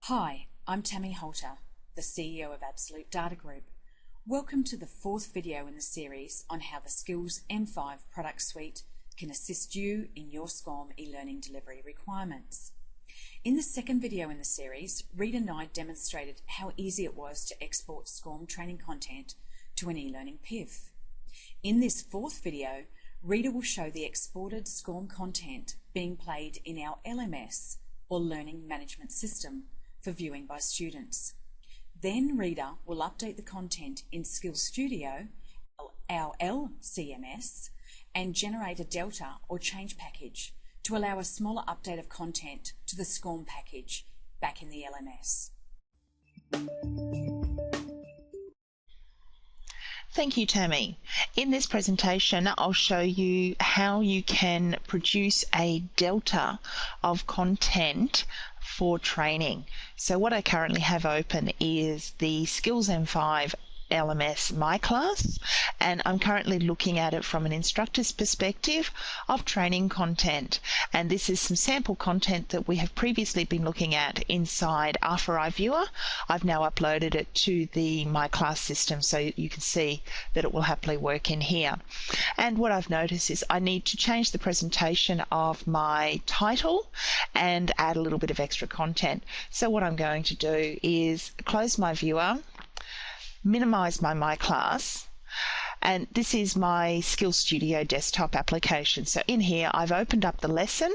Hi, I'm Tammy Holter, the CEO of Absolute Data Group. Welcome to the fourth video in the series on how the Skills M5 product suite can assist you in your SCORM e-learning delivery requirements. In the second video in the series, Reeta Nye demonstrated how easy it was to export SCORM training content to an e-learning PIF. In this fourth video, Reeta will show the exported SCORM content being played in our LMS, or Learning Management System, for viewing by students. Then Reeta will update the content in Skills Studio, our LCMS, and generate a delta or change package to allow a smaller update of content to the SCORM package back in the LMS. Thank you, Tammy. In this presentation, I'll show you how you can produce a delta of content for training. So what I currently have open is the Skills M5 LMS My Class, and I'm currently looking at it from an instructor's perspective of training content. And this is some sample content that we have previously been looking at inside R4I Viewer. I've now uploaded it to the My Class system so you can see that it will happily work in here. And what I've noticed is I need to change the presentation of my title and add a little bit of extra content. So what I'm going to do is close my viewer, minimize my class, and this is my Skills Studio desktop application. So in here I've opened up the lesson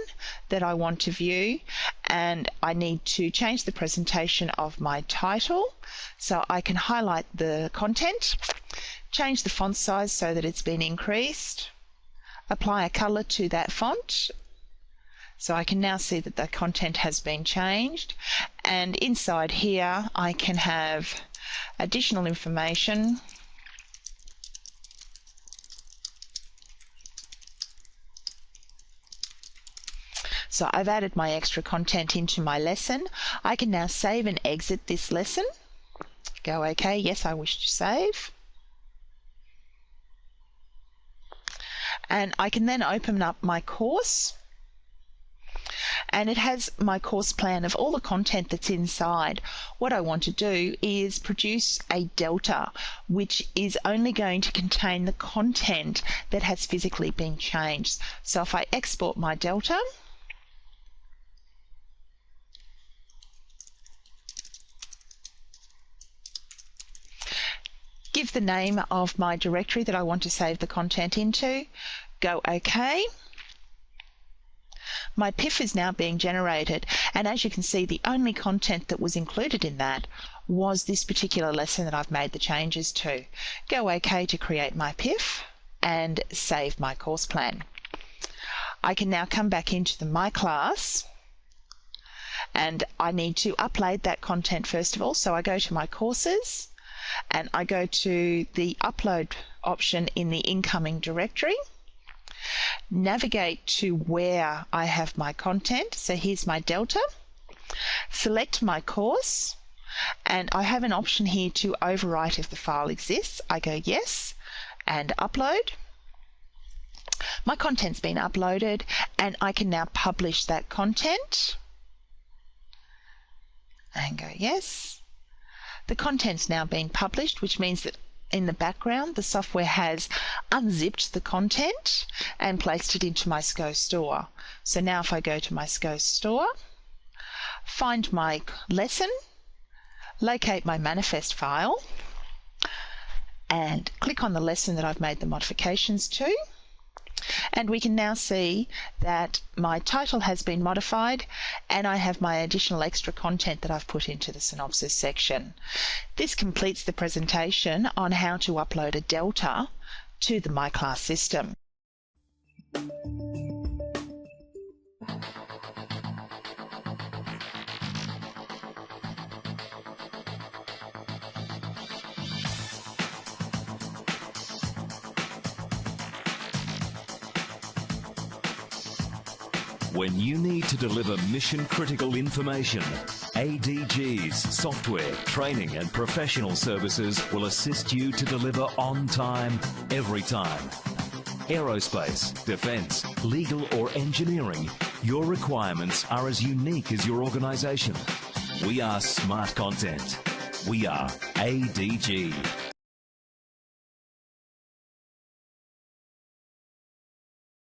that I want to view, and I need to change the presentation of my title so I can highlight the content, change the font size so that it's been increased, apply a color to that font so I can now see that the content has been changed, and inside here I can have additional information. So I've added my extra content into my lesson. I can now save and exit this lesson. Go OK, yes, I wish to save. And I can then open up my course, and it has my course plan of all the content that's inside. What I want to do is produce a delta, which is only going to contain the content that has physically been changed. So if I export my delta, give the name of my directory that I want to save the content into, go OK. My PIF is now being generated, and as you can see, the only content that was included in that was this particular lesson that I've made the changes to. Go OK to create my PIF and save my course plan. I can now come back into the My Class, and I need to upload that content first of all. So I go to my courses and I go to the upload option in the incoming directory. Navigate to where I have my content. So here's my delta. Select my course, and I have an option here to overwrite if the file exists. I go yes and upload. My content's been uploaded, and I can now publish that content and go yes. The content's now been published, which means that in the background the software has unzipped the content and placed it into my SCO store. So now if I go to my SCO store, find my lesson, locate my manifest file, and click on the lesson that I've made the modifications to, and we can now see that my title has been modified and I have my additional extra content that I've put into the synopsis section. This completes the presentation on how to upload a delta to the My Class system. When you need to deliver mission-critical information, ADG's software, training and professional services will assist you to deliver on time, every time. aerospace, defence, legal or engineering, your requirements are as unique as your organisation. We are smart content. We are ADG.